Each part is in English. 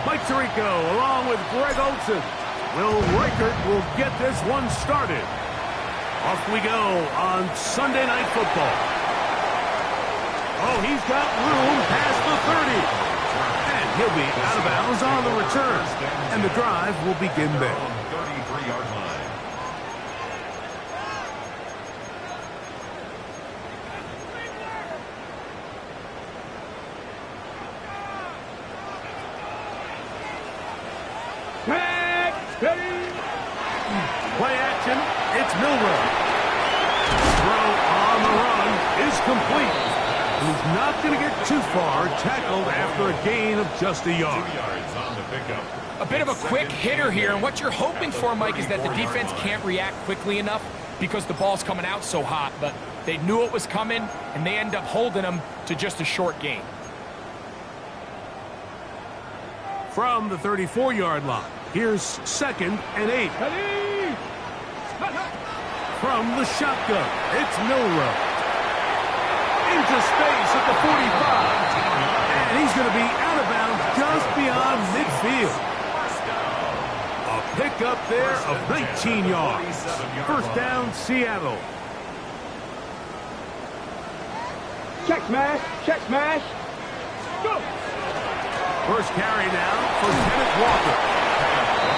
Mike Tirico along with Greg Olson. Will Reichert will get this one started. Off we go on Sunday Night Football. Oh, he's got room past the 30. And he'll be out of bounds on the return. And the drive will begin there. 33-yard line. Play action, it's Milrow. Throw on the run is complete. He's not going to get too far, tackled after a gain of just a yard. 2 yards on the pickup. A bit of a quick hitter here, and what you're hoping for, Mike, is that the defense can't react quickly enough because the ball's coming out so hot, but they knew it was coming, and they end up holding them to just a short gain. From the 34-yard line, here's 2nd and 8. From the shotgun, it's Milrow. Into space at the 45. And he's going to be out of bounds just beyond midfield. A pickup there of 19 yards. First down, Seattle. Check smash, check smash. Go! First carry now for Kenneth Walker.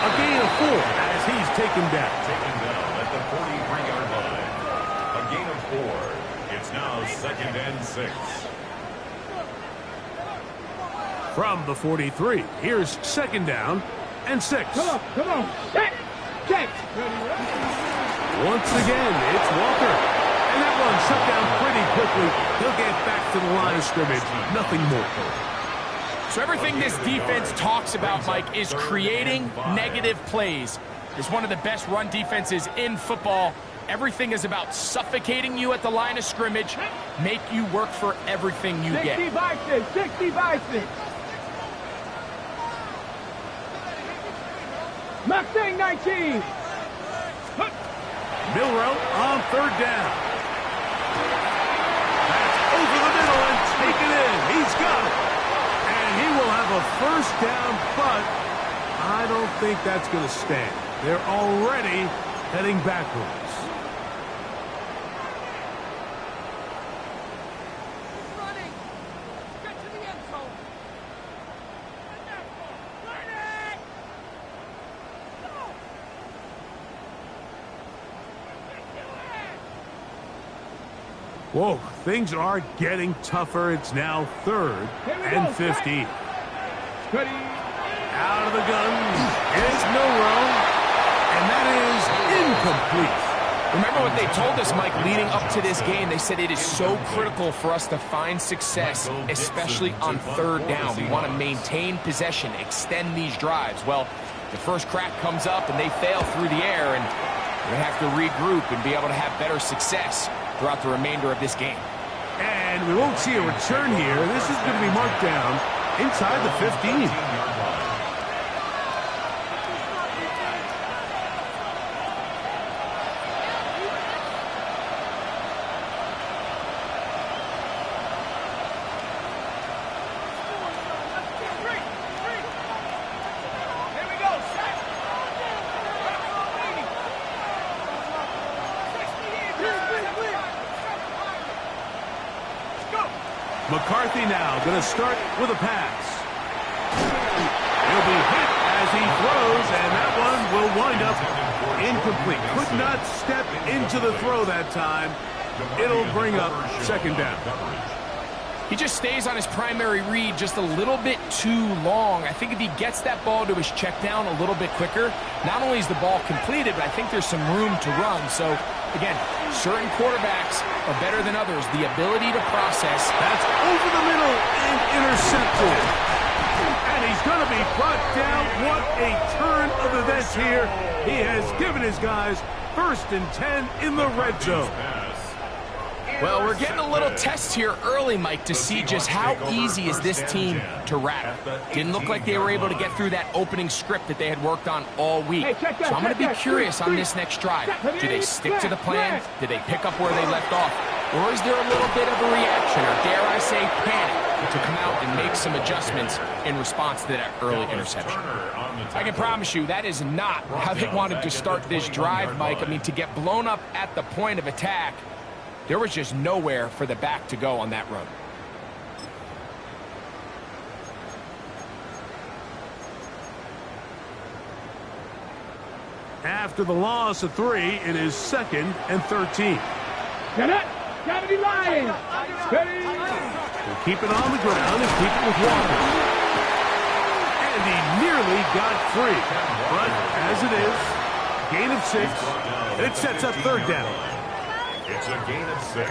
A gain of 4 as he's taken down. Taken down at the 43-yard line. A gain of 4. It's now 2nd and 6. From the 43, here's 2nd down and 6. Come on, check, check. Once again, it's Walker. And that one shut down pretty quickly. He'll get back to the line of scrimmage. Nothing more. So everything this defense talks about, Mike, is creating negative plays. It's one of the best run defenses in football. Everything is about suffocating you at the line of scrimmage, make you work for everything you get. 60 by 6, 60 by 6. Mustang 19. Milrow on 3rd down. That's over the middle and taken in. He's got it. And he will have a first down, but I don't think that's going to stand. They're already heading backwards. Whoa, things are getting tougher. It's now 3rd and 15. Out of the gun is Milrow, and that is incomplete. Remember what they told us, Mike, leading up to this game. They said it is so critical for us to find success, especially on 3rd down. We want to maintain possession, extend these drives. Well, the first crack comes up, and they fail through the air, and they have to regroup and be able to have better success throughout the remainder of this game. And we won't see a return here. This is going to be marked down inside the 15. McCarthy now going to start with a pass. He'll be hit as he throws, and that one will wind up incomplete. Could not step into the throw that time. It'll bring up 2nd down. He just stays on his primary read just a little bit too long. I think if he gets that ball to his check down a little bit quicker, not only is the ball completed, but I think there's some room to run. So, again, certain quarterbacks are better than others. The ability to process. That's over the middle and intercepted. And he's going to be brought down. What a turn of events here. He has given his guys 1st and 10 in the red zone. Well, we're getting a little test here early, Mike, to see just how easy is this team to rattle. Didn't look like they were able to get through that opening script that they had worked on all week. So I'm going to be curious on this next drive. Do they stick to the plan? Do they pick up where they left off? Or is there a little bit of a reaction, or dare I say panic, to come out and make some adjustments in response to that early interception? I can promise you that is not how they wanted to start this drive, Mike. I mean, to get blown up at the point of attack, there was just nowhere for the back to go on that run. After the loss of 3, it is 2nd and 13. Get it! Gotta be lying! Ready! We'll keep it on the ground and keep it with Walker. And he nearly got free. But as it is, gain of 6, and it sets up 3rd down. It's a gain of 6.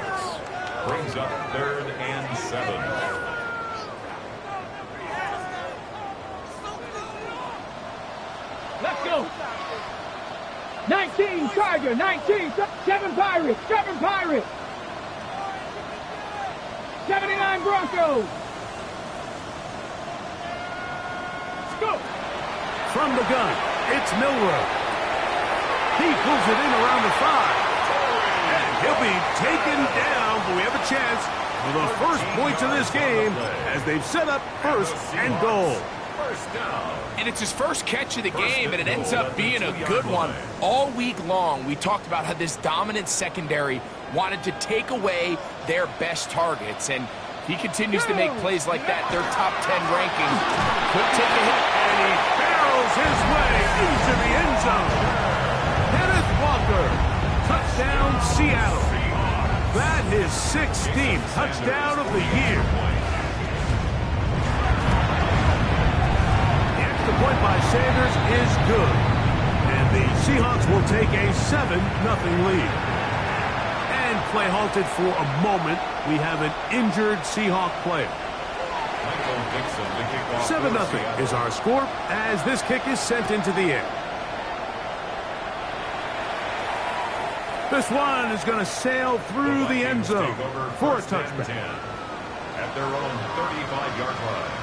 Brings up 3rd and 7. Let's go! 19 Charger, 19, 7 Pirates, 7 Pirates. 79 Broncos. Let's go. From the gun, it's Milrow. He pulls it in around the 5. And he'll be taken down, but we have a chance for the first points of this game as they've set up 1st and goal. And it's his first catch of the game, and it ends up being a good one. All week long, we talked about how this dominant secondary wanted to take away their best targets, and if he continues to make plays like that, their top 10 ranking could take a hit. And he barrels his way into the end zone. Kenneth Walker, touchdown Seattle. That is 16th touchdown of the year. The point by Sanders is good. And the Seahawks will take a 7-0 lead. And play halted for a moment. We have an injured Seahawk player. 7-0 is our score as this kick is sent into the air. This one is going to sail through the end zone for a touchback. At their own 35-yard line.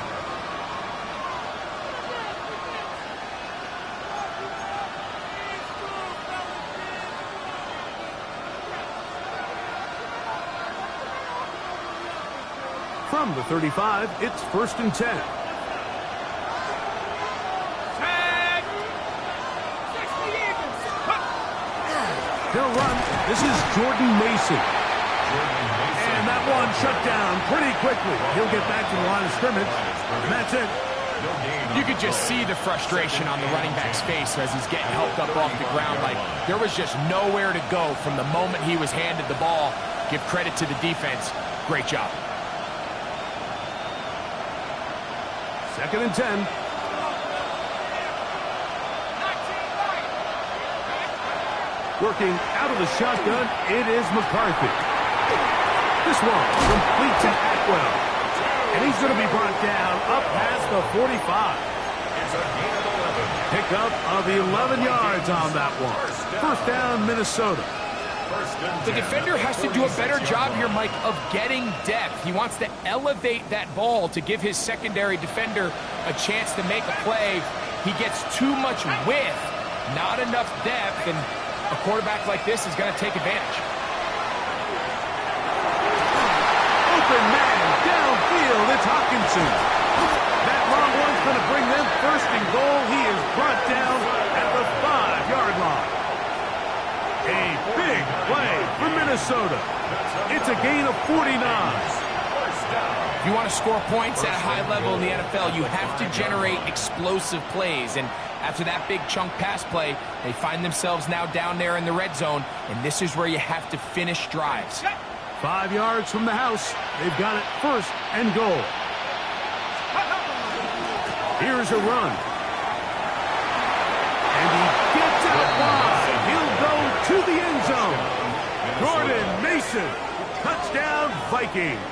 From the 35, it's 1st and 10. He'll run. This is Jordan Mason. And that one shut down pretty quickly. He'll get back to the line of scrimmage. And that's it. You could just see the frustration on the running back's face as he's getting helped up off the ground. Like, there was just nowhere to go from the moment he was handed the ball. Give credit to the defense. Great job. 2nd and 10. Working out of the shotgun, it is McCarthy. This one complete to Atwell. And he's going to be brought down up past the 45. It's a gain of 11. Pickup of 11 yards on that one. 1st down, Minnesota. The defender has to do a better job here, Mike, of getting depth. He wants to elevate that ball to give his secondary defender a chance to make a play. He gets too much width, not enough depth, and a quarterback like this is going to take advantage. Open man, downfield, it's Hawkinson. That long one's going to bring them 1st and goal. He is brought down at the 5-yard line. A big play for Minnesota. It's a gain of 49. If you want to score points at a high level in the NFL, you have to generate explosive plays. And after that big chunk pass play, they find themselves now down there in the red zone. And this is where you have to finish drives. 5 yards from the house. They've got it 1st and goal. Here's a run. And he gets out wide. He'll go to the end zone. Jordan Mason. Touchdown, Vikings.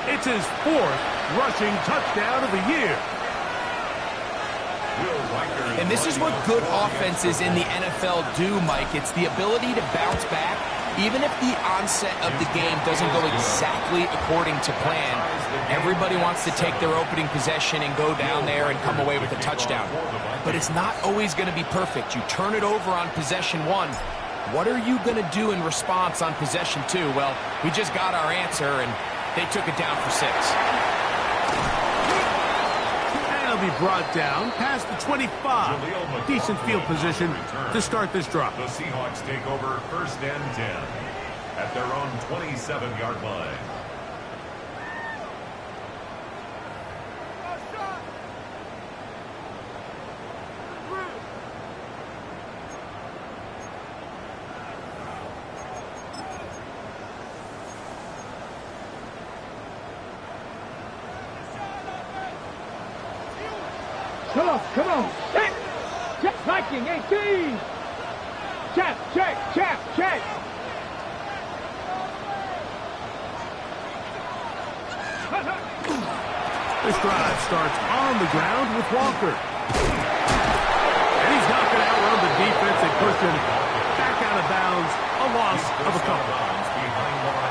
It's his 4th rushing touchdown of the year. And this is what good offenses in the NFL do, Mike. It's the ability to bounce back, even if the onset of the game doesn't go exactly according to plan. Everybody wants to take their opening possession and go down there and come away with a touchdown. But it's not always going to be perfect. You turn it over on possession 1, What are you going to do in response on possession 2? Well, we just got our answer, and they took it down for 6. And he'll be brought down past the 25. Decent field position to start this drive. The Seahawks take over 1st and 10 at their own 27-yard line. Come on. Check. Check. Viking 18. Check. This drive starts on the ground with Walker. And he's not going to outrun the defense. They push him back out of bounds. A loss of a couple.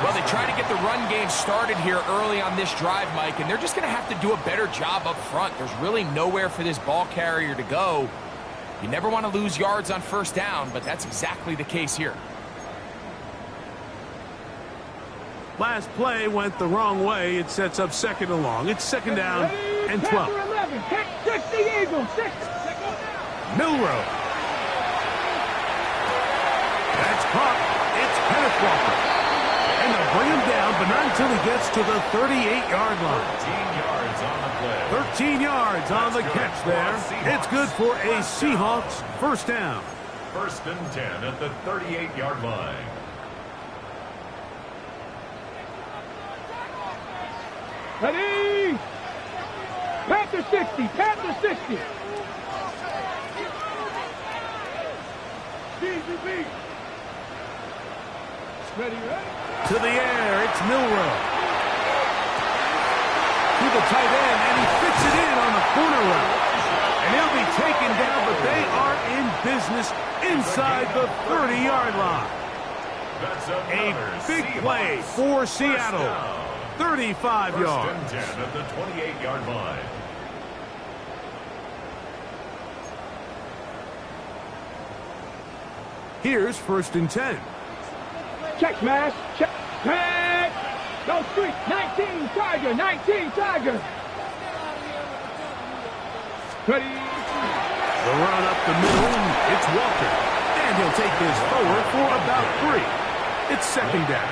Well, they try to get the run game started here early on this drive, Mike, and they're just going to have to do a better job up front. There's really nowhere for this ball carrier to go. You never want to lose yards on 1st down, but that's exactly the case here. Last play went the wrong way. It sets up 2nd and long. It's 2nd down and 12. 11. Pick 6 the Eagles. 6. Milrow. That's caught. It's Kenneth Walker. And they'll bring him down, but not until he gets to the 38-yard line. 13 yards on the play. 13 yards on the catch there. It's good for a Seahawks 1st down. 1st and 10 at the 38-yard line. Ready? Panther 60. Panther 60. Ready? To the air, it's Milrow. To the tight end, and he fits it in on the corner route. And he'll be taken down, but they are in business inside the 30-yard line. That's A big Seahawks play for Seattle. down. 35 1st yards. and 10 at the 28-yard line. Here's 1st and 10. Check smash. Check. Go street. 19 Tiger. 19 Tiger. Ready? The run up the middle, it's Walker. And he'll take this forward for about 3. It's 2nd down.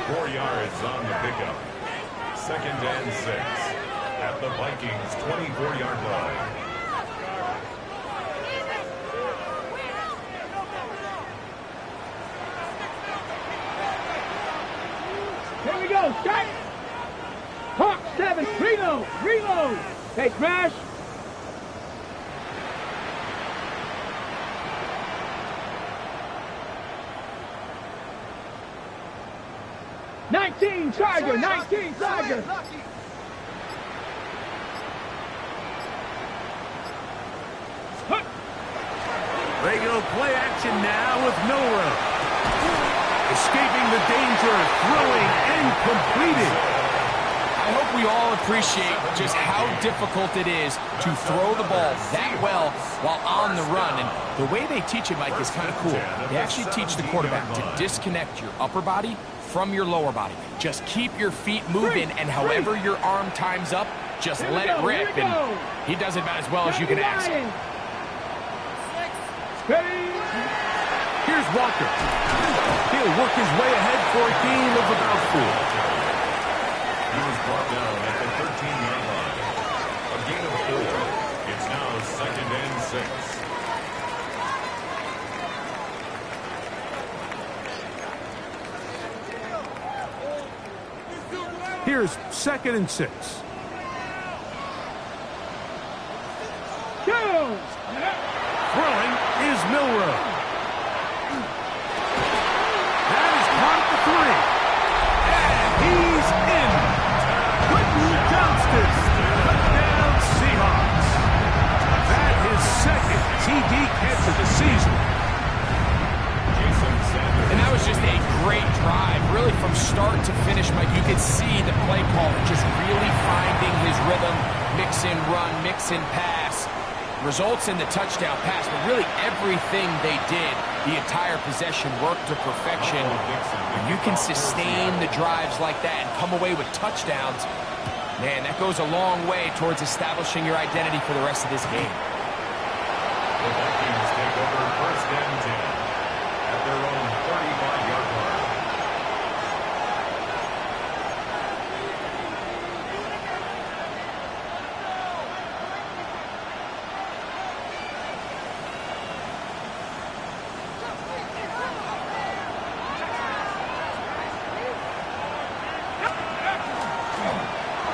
4 yards on the pickup. 2nd and 6 at the Vikings 24-yard line. Here we go. Check. Hawk 7. Reload. Hey, smash. Tiger, 19 Tiger. They go play action now with Milrow. Escaping the danger, throwing and completing. I hope we all appreciate just how difficult it is to throw the ball that well while on the run. And the way they teach it, Mike, is kind of cool. They actually teach the quarterback to disconnect your upper body from your lower body. Just keep your feet moving, and however your arm times up, just let it rip. And he does it about as well as you can ask. Here's Walker. He'll work his way ahead for a gain of about 4. He was brought down at the 13-yard line. A gain of 4. It's now 2nd and 6. Here's 2nd and 6. Throwing is Milrow. That is caught at the 3. And he's in. Quentin Johnston. Touchdown Seahawks. That is 2nd TD catch of the season. And that was just a great drive, really from start to finish, Mike. You could see the play caller just really finding his rhythm, mix and run, mix and pass. results in the touchdown pass, but really everything they did, the entire possession worked to perfection. When you can sustain the drives like that and come away with touchdowns, man, that goes a long way towards establishing your identity for the rest of this game. The Vikings take over first and 10 at their own 35-yard line.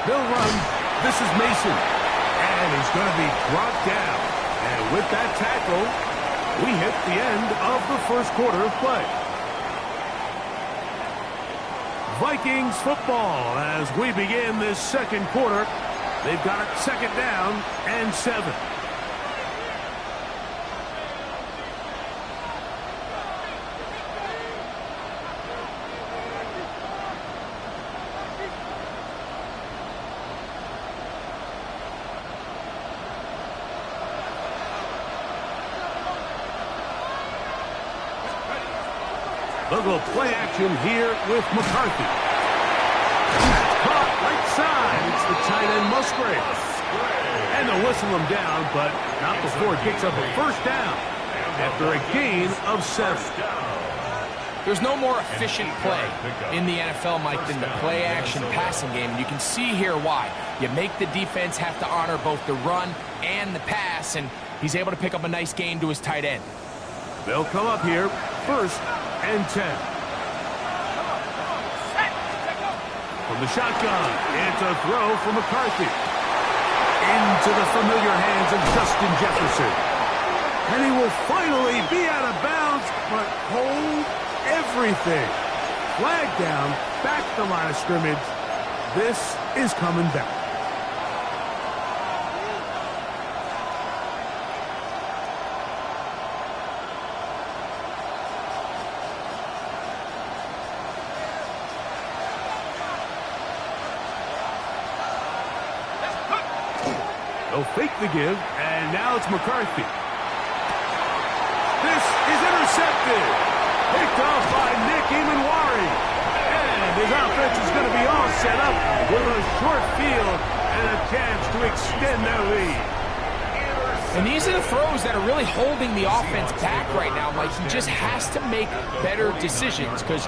They'll run. This is Mason. And he's going to be brought down. And with that tackle, we hit the end of the first quarter of play. Vikings football as we begin this second quarter. They've got it second down and 7. They'll go play action here with McCarthy. Caught right side. It's the tight end Musgrave. And they'll whistle him down, but not before it picks up a first down after a gain of 7. There's no more efficient play in the NFL, Mike, than the play-action passing game. And you can see here why. You make the defense have to honor both the run and the pass, and he's able to pick up a nice gain to his tight end. They'll come up here first and 10. From the shotgun, it's a throw for McCarthy. Into the familiar hands of Justin Jefferson. And he will finally be out of bounds, but hold everything. Flag down, back to the line of scrimmage. This is coming back. They'll fake the give, and now it's McCarthy. This is intercepted. Picked off by Nick Emanwari. And his offense is going to be all set up with a short field and a chance to extend their lead. And these are the throws that are really holding the offense back right now, Mike. He just has to make better decisions because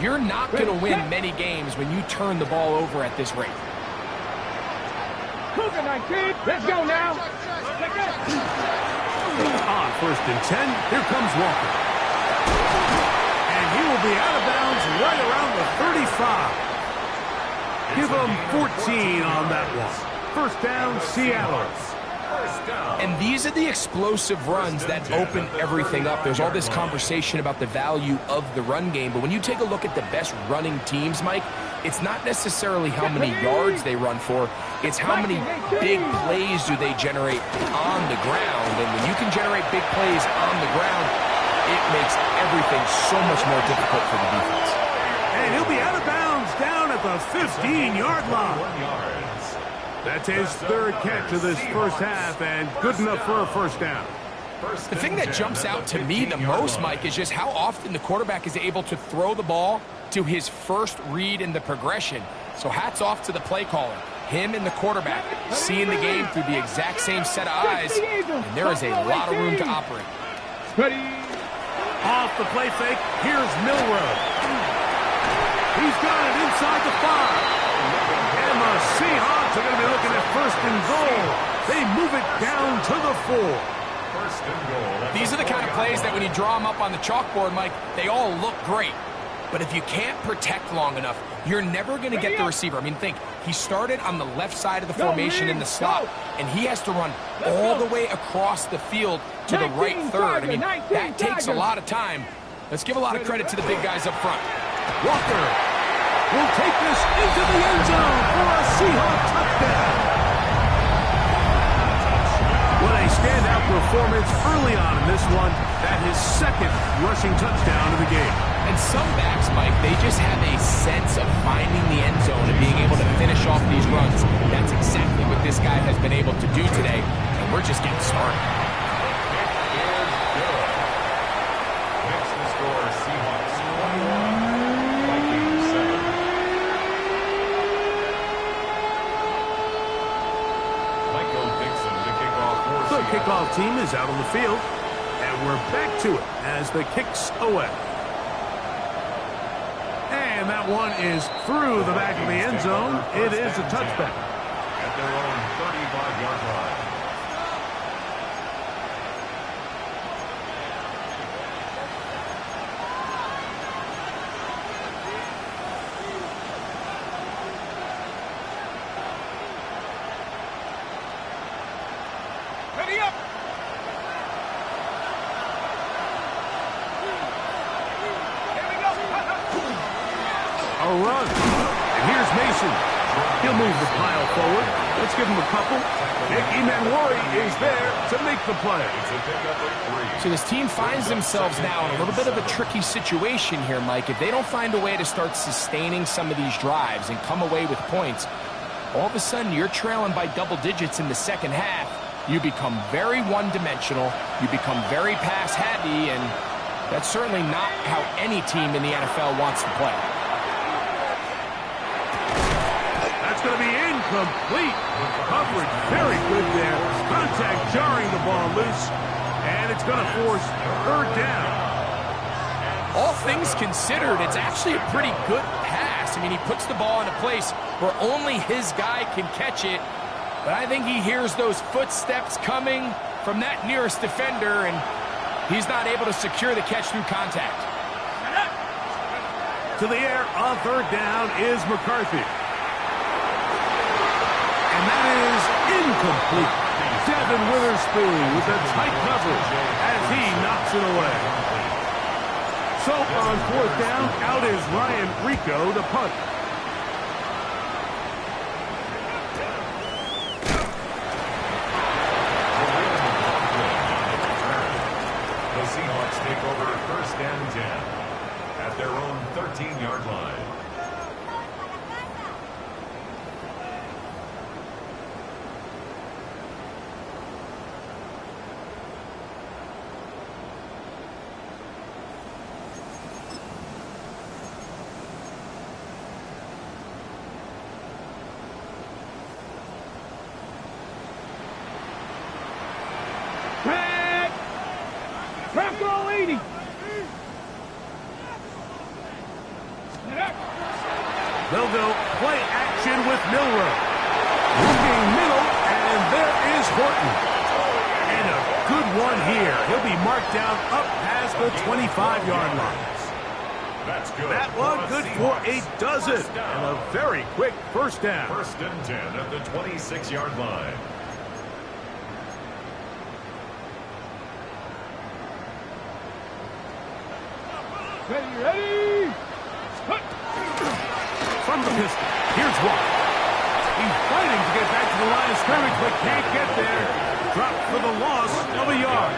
you're not going to win many games when you turn the ball over at this rate. Cougar 19, let's go now. On first and 10, here comes Walker. And he will be out of bounds right around the 35. Give him 14 on that one. First down, Seattle. And these are the explosive runs that open everything up. There's all this conversation about the value of the run game, but when you take a look at the best running teams, Mike, it's not necessarily how many yards they run for, it's how many big plays do they generate on the ground. And when you can generate big plays on the ground, it makes everything so much more difficult for the defense. And he'll be out of bounds down at the 15-yard line. That's his third catch of this first half, and good enough for a first down. The thing that jumps out to me the most, Mike, is just how often the quarterback is able to throw the ball to his first read in the progression. So hats off to the play caller. Him and the quarterback seeing the game through the exact same set of eyes, and there is a lot of room to operate. Ready. Off the play fake, here's Milroe. He's got it inside the 5. And the Seahawks are going to be looking at first and goal. They move it down to the 4. First and goal. These are the kind of plays that when you draw them up on the chalkboard, Mike, they all look great. But if you can't protect long enough, you're never going to get the receiver. I mean, think, he started on the left side of the formation in the slot, and he has to run all the way across the field to the right third. I mean, that takes a lot of time. Let's give a lot of credit to the big guys up front. Walker will take this into the end zone for a Seahawk touchdown. What a standout performance early on in this one. That his second rushing touchdown of the game. And some backs, Mike, they just have a sense of finding the end zone and being able to finish off these runs. That's exactly what this guy has been able to do today. And we're just getting started. Makes the score Seahawks 21, Vikings 7. Michael Dixon to kick off for The Seattle. kickoff team is out on the field, and we're back to it as the kick's away. And that one is through the back of the end zone. It is a touchback. At their own 35-yard line. Ready up. A run. And here's Mason. He'll move the pile forward. Let's give him a couple. Nick Emanwari is there to make the play. It's a pickup of 3. So this team finds themselves now in a little bit of a tricky situation here, Mike. If they don't find a way to start sustaining some of these drives and come away with points, all of a sudden you're trailing by double digits in the second half. You become very one-dimensional. You become very pass-heavy, and that's certainly not how any team in the NFL wants to play. That's going to be incomplete. Coverage very good there. Contact jarring the ball loose. And it's going to force third down. All things considered, it's actually a pretty good pass. I mean, he puts the ball in a place where only his guy can catch it. But I think he hears those footsteps coming from that nearest defender, and he's not able to secure the catch through contact. To the air on third down is McCarthy. And that is incomplete. Devin Witherspoon with a tight coverage as he knocks it away. So on fourth down, out is Ryan Rico to punt. The Seahawks take over first and 10 at their own 13-yard line. Tag. Bronco 80. They'll go play action with Milroe. Looking middle, and there is Horton. And a good one here. He'll be marked down up past the 25-yard line. That's good. That one good for a dozen. And a very quick first down. First and 10 at the 26-yard line. Ready. From the pistol, here's Watt. He's fighting to get back to the line of scrimmage, but can't get there. Dropped for the loss of a yard.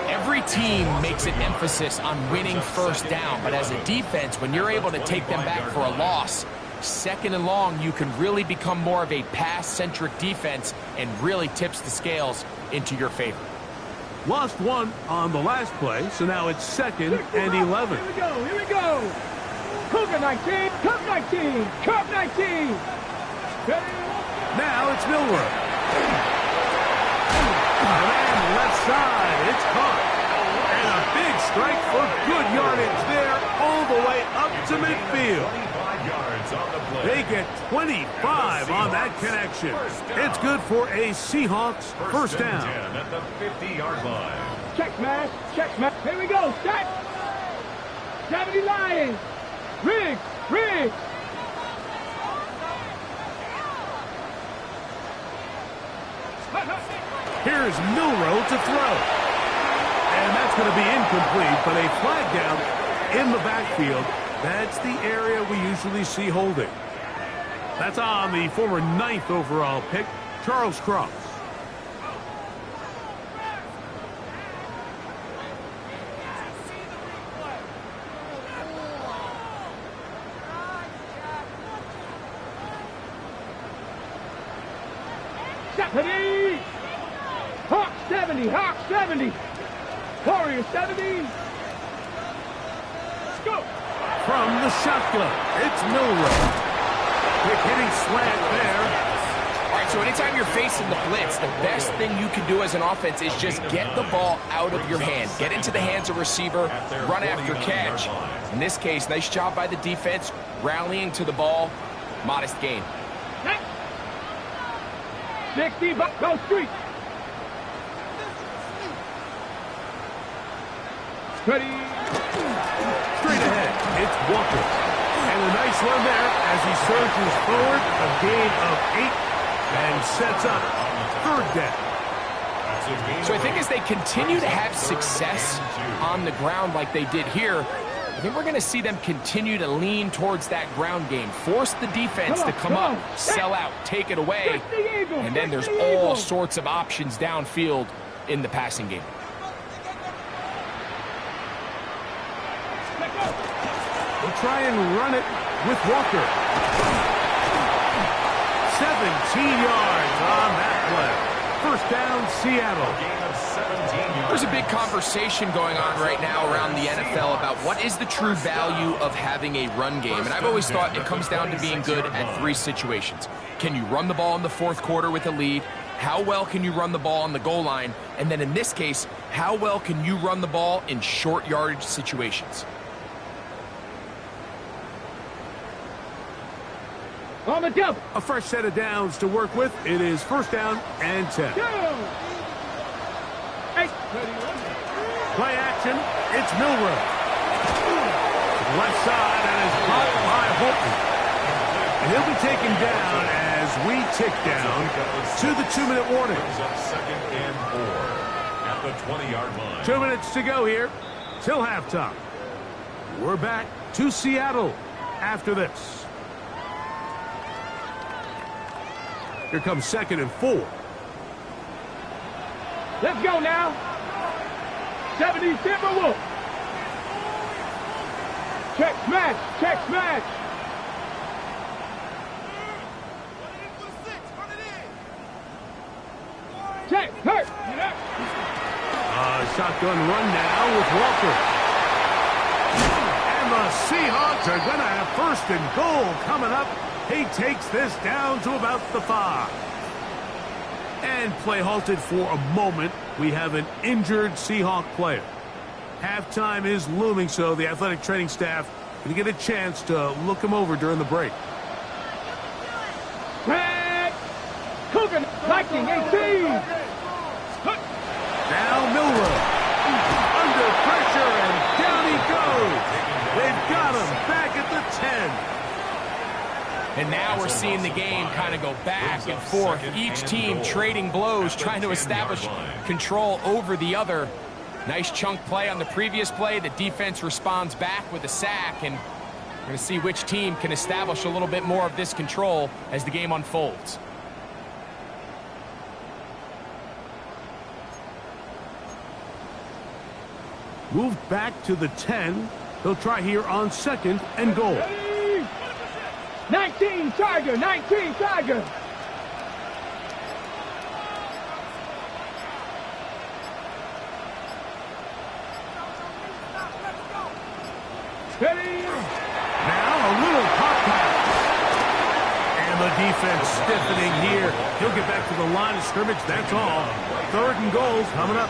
Every team makes an emphasis on winning first down, but as a defense, when you're able to take them back for a loss, second and long, you can really become more of a pass-centric defense and really tips the scales into your favor. Lost one on the last play, so now it's second and 11. Here we go. Here we go. Cougar 19. Cup 19. Cup 19. Ready. Now it's Milroe. And left side, it's caught. And a big strike for good yardage there all the way up to midfield. 25 yards on the play. They get 25 on that connection. It's good for a Seahawks first and down. 10 at the 50-yard line. Check smash. Check smash. Here we go. Set. 70 Lions. Riggs. Riggs. Here's Milroe to throw. And that's going to be incomplete, but a flag down in the backfield. That's the area we usually see holding. That's on the former 9th overall pick, Charles Cross. Ready. 70, Hawk 70. Warrior 70. Go. From the shotgun, it's Milroe. Quick hitting slant there. All right, so anytime you're facing the blitz, the best thing you can do as an offense is just get the ball out of your hand. Get into the hands of receiver, run after catch. In this case, nice job by the defense, rallying to the ball. Modest gain. 60, go street. Ready. Straight ahead, it's Walker. And a nice run there as he surges forward, a gain of 8, and sets up third down. So I think as they continue to have success on the ground like they did here, I think we're going to see them continue to lean towards that ground game. Force the defense to come up, sell out, take it away, and then there's all sorts of options downfield in the passing game. We'll try and run it with Walker. 17 yards on that play. First down, Seattle. There's a big conversation going on right now around the NFL about what is the true value of having a run game. And I've always thought it comes down to being good at 3 situations. Can you run the ball in the fourth quarter with a lead? How well can you run the ball on the goal line? And then in this case, how well can you run the ball in short yardage situations? On the jump. A fresh set of downs to work with. It is first down and 10. Go. Hey. Play action. It's Milroe. Left side and is caught by Holton. And he'll be taken down as we tick down to the 2-minute warning. Second and 4 at the 20-yard line. 2 minutes to go here till halftime. We're back to Seattle after this. Here comes second and 4. Let's go now. 70 Timberwolves. Check smash. Check smash. Check. Hurt. Shotgun run now with Walker. And the Seahawks are going to have first and goal coming up. He takes this down to about the 5. And play halted for a moment. We have an injured Seahawk player. Halftime is looming, so the athletic training staff going to get a chance to look him over during the break. Red. Cougar. Lightning 18. Now Milroe. Under pressure, and down he goes. They've got him back at the 10. And now we're seeing the game kind of go back and forth. Each team trading blows, trying to establish control over the other. Nice chunk play on the previous play. The defense responds back with a sack, and we're going to see which team can establish a little bit more of this control as the game unfolds. Moved back to the 10. He'll try here on second and goal. 19 Tiger, 19 Tiger. Ready. Now a little pop pass. And the defense stiffening here. He'll get back to the line of scrimmage. That's all. Third and goals coming up.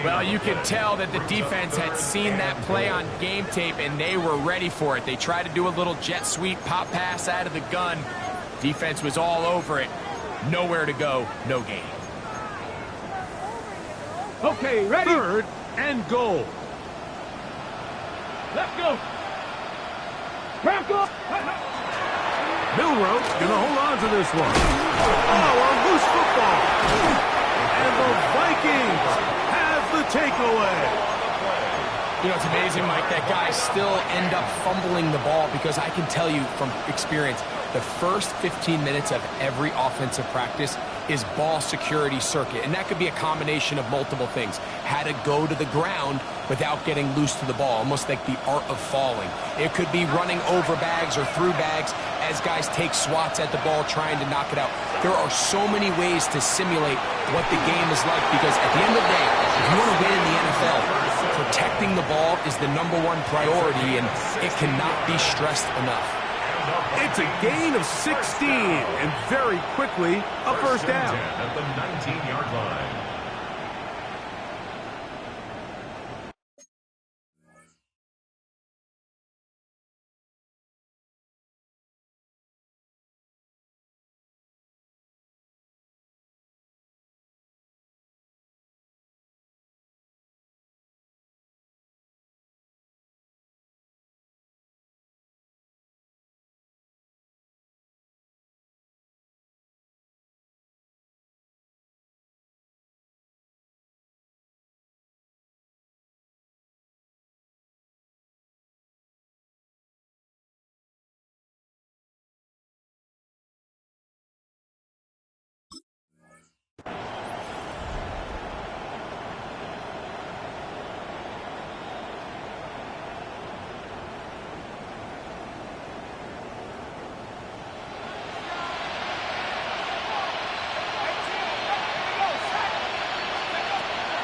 Well, you can tell that the defense had seen that play on game tape, and they were ready for it. They tried to do a little jet sweep pop pass out of the gun. Defense was all over it. Nowhere to go, no gain. Okay, ready. Third and goal. Let's go. Crackle. Milroe going to hold on to this one. Oh, a loose football. And the Vikings have the takeaway. You know, it's amazing, Mike, that guys still end up fumbling the ball because I can tell you from experience, the first 15 minutes of every offensive practice is ball security circuit. And that could be a combination of multiple things. How to go to the ground without getting loose to the ball, almost like the art of falling. It could be running over bags or through bags as guys take swats at the ball trying to knock it out. There are so many ways to simulate what the game is like because at the end of the day, if you want to win in the NFL, protecting the ball is the #1 priority, and it cannot be stressed enough. It's a gain of 16, and very quickly, a first down. At the 19-yard line.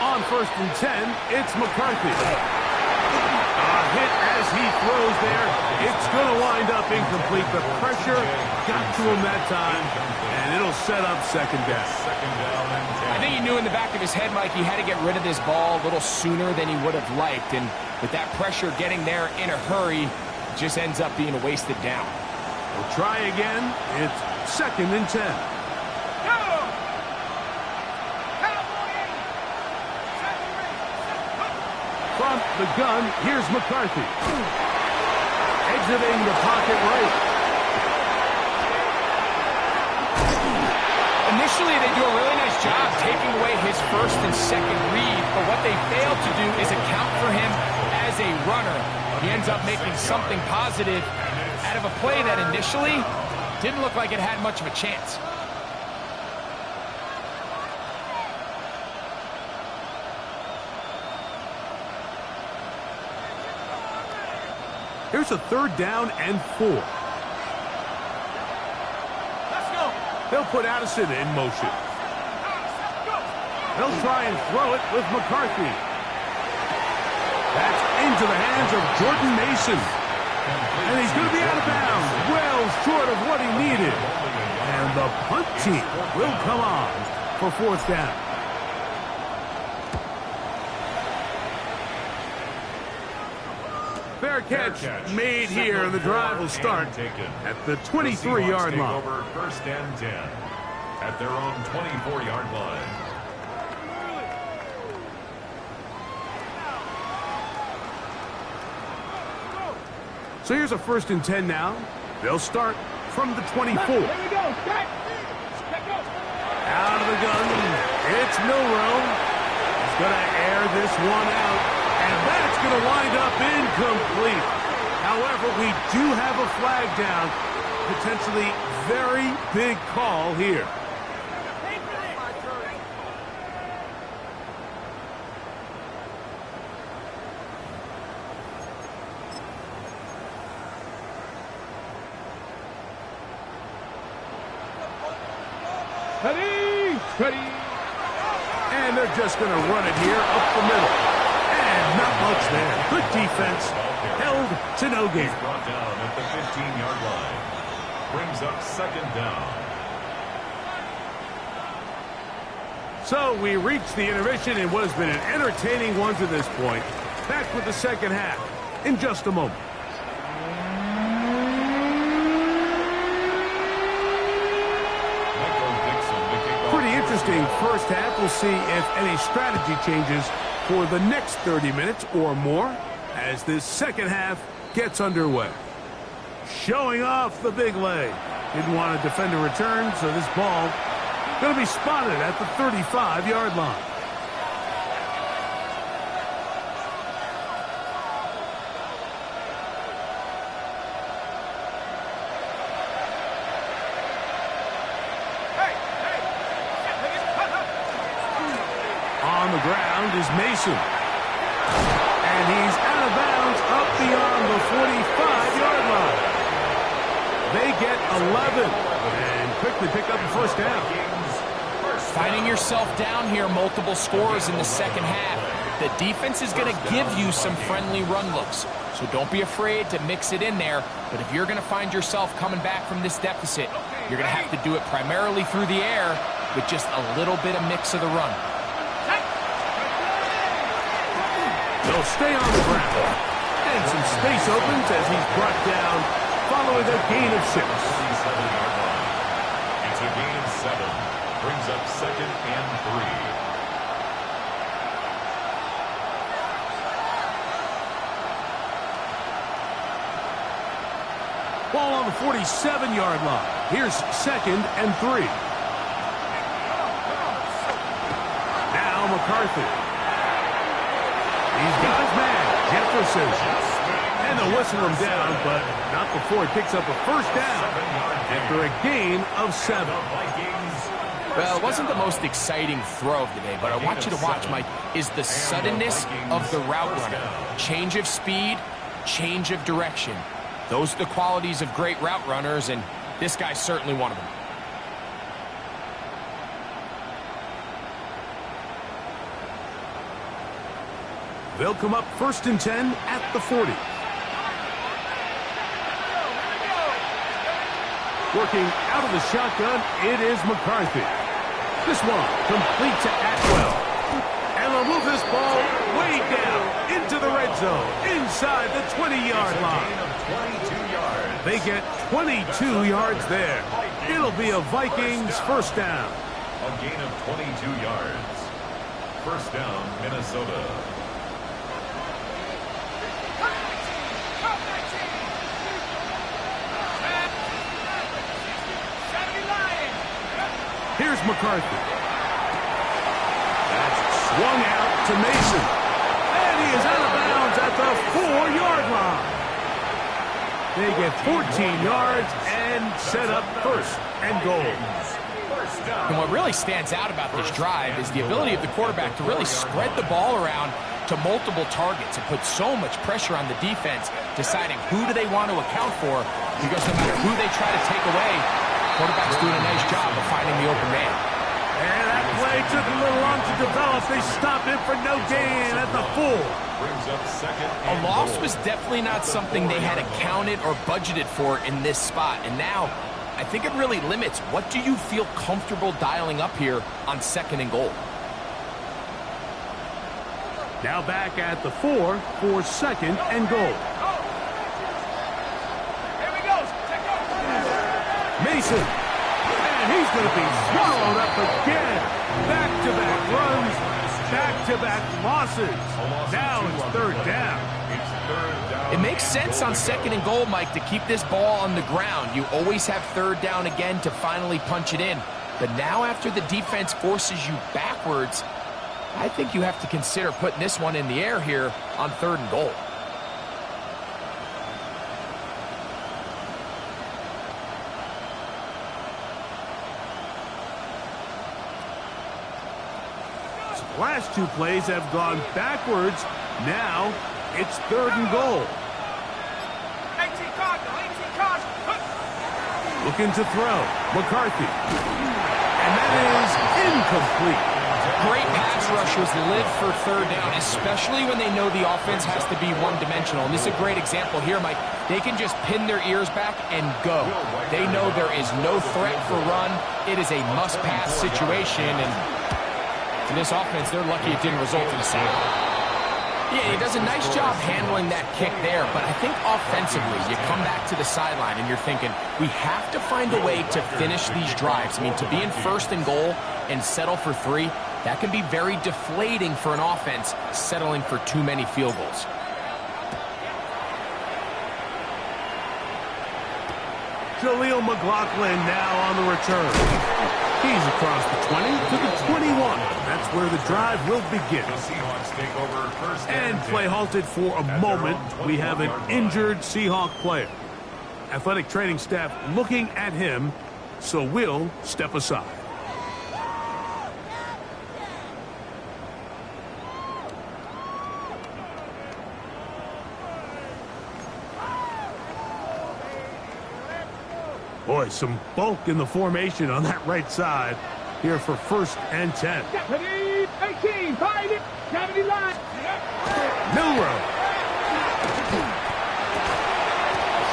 On 1st and 10, it's McCarthy. A hit as he throws there. It's going to wind up incomplete. The pressure got to him that time, and it'll set up second down. I think he knew in the back of his head, Mike, he had to get rid of this ball a little sooner than he would have liked. And with that pressure getting there in a hurry, it just ends up being a wasted down. We'll try again. It's 2nd and 10. From the gun, here's McCarthy. Exiting the pocket right. Initially, they do a really nice job taking away his first and second read, but what they fail to do is account for him as a runner. He ends up making something positive out of a play that initially didn't look like it had much of a chance. Here's a 3rd down and 4. Let's go. They'll put Addison in motion. They'll try and throw it with McCarthy. That's into the hands of Jordan Mason. And he's going to be out of bounds, well short of what he needed. And the punt team will come on for 4th down. Fair catch made here, and the drive will start at the 23-yard line. Over 1st and 10 at their own 24-yard line. So here's a 1st and 10 now. They'll start from the 24. Here we go. Out of the gun. It's Milroe. He's going to air this one out. And that's going to wind up incomplete. However, we do have a flag down. Potentially very big call here. Ready. And they're just going to run it here up the middle. Not much there. Good defense. Held to no gain. Brought down at the 15-yard line. Brings up 2nd down. So we reach the intermission in what has been an entertaining one to this point. Back with the second half in just a moment. Pretty interesting first half. We'll see if any strategy changes for the next 30 minutes or more as this second half gets underway. Showing off the big leg. Didn't want to defend a return, so this ball going to be spotted at the 35-yard line. Mason. And he's out of bounds up beyond the 45-yard line. They get 11 and quickly pick up a first down. Finding yourself down here, multiple scores in the second half. The defense is going to give you some friendly run looks. So don't be afraid to mix it in there. But if you're going to find yourself coming back from this deficit, you're going to have to do it primarily through the air with just a little bit of mix of the run. They'll stay on the ground. And some space opens as he's brought down following a gain of 6. It's a gain of 7. Brings up 2nd and 3. Ball on the 47-yard line. Here's 2nd and 3. Now McCarthy. He's got his man, Jefferson. And they'll whistle him down, but not before he picks up a first down after a gain of 7. Well, it wasn't the most exciting throw of the day, but I want you to watch, Mike, is the suddenness of the route runner. Change of speed, change of direction. Those are the qualities of great route runners, and this guy's certainly one of them. They'll come up 1st and 10 at the 40. Working out of the shotgun, it is McCarthy. This one complete to Atwell. And they'll move this ball way down into the red zone, inside the 20-yard line. They get 22 yards there. It'll be a Vikings first down. A gain of 22 yards. First down, Minnesota. Here's McCarthy. That's swung out to Mason. And he is out of bounds at the 4-yard line. They get 14 yards and set up 1st and goal. And what really stands out about this drive is the ability of the quarterback to really spread the ball around to multiple targets and put so much pressure on the defense, deciding who do they want to account for, because no matter who they try to take away, quarterback's doing a nice job of finding the open man. And that play took a little long to develop. They stopped it for no gain at the 4. A loss was definitely not something they had accounted or budgeted for in this spot. And now, I think it really limits what do you feel comfortable dialing up here on 2nd and goal. Now back at the 4 for 2nd and goal. Mason, and he's going to be swallowed up again. Back-to-back runs, back-to-back losses. Now it's 3rd down. It makes sense on 2nd and goal, Mike, to keep this ball on the ground. You always have 3rd down again to finally punch it in. But now after the defense forces you backwards, I think you have to consider putting this one in the air here on 3rd and goal. Last 2 plays have gone backwards. Now it's 3rd and goal. Looking to throw. McCarthy. And that is incomplete. Great pass rushers live for 3rd down, especially when they know the offense has to be one-dimensional. And this is a great example here, Mike. They can just pin their ears back and go. They know there is no threat for run. It is a must-pass situation, and for this offense, they're lucky it didn't result in a sack. Yeah, he does a nice job handling that kick there, but I think offensively, you come back to the sideline and you're thinking, we have to find a way to finish these drives. I mean, to be in 1st and goal and settle for 3, that can be very deflating for an offense settling for too many field goals. Jaleel McLaughlin now on the return. He's across the 20 to the 21. That's where the drive will begin. And play halted for a moment. We have an injured Seahawk player. Athletic training staff looking at him, so we'll step aside. Boy, some bulk in the formation on that right side here for 1st and 10. 18, find it. 70 line. Milrow.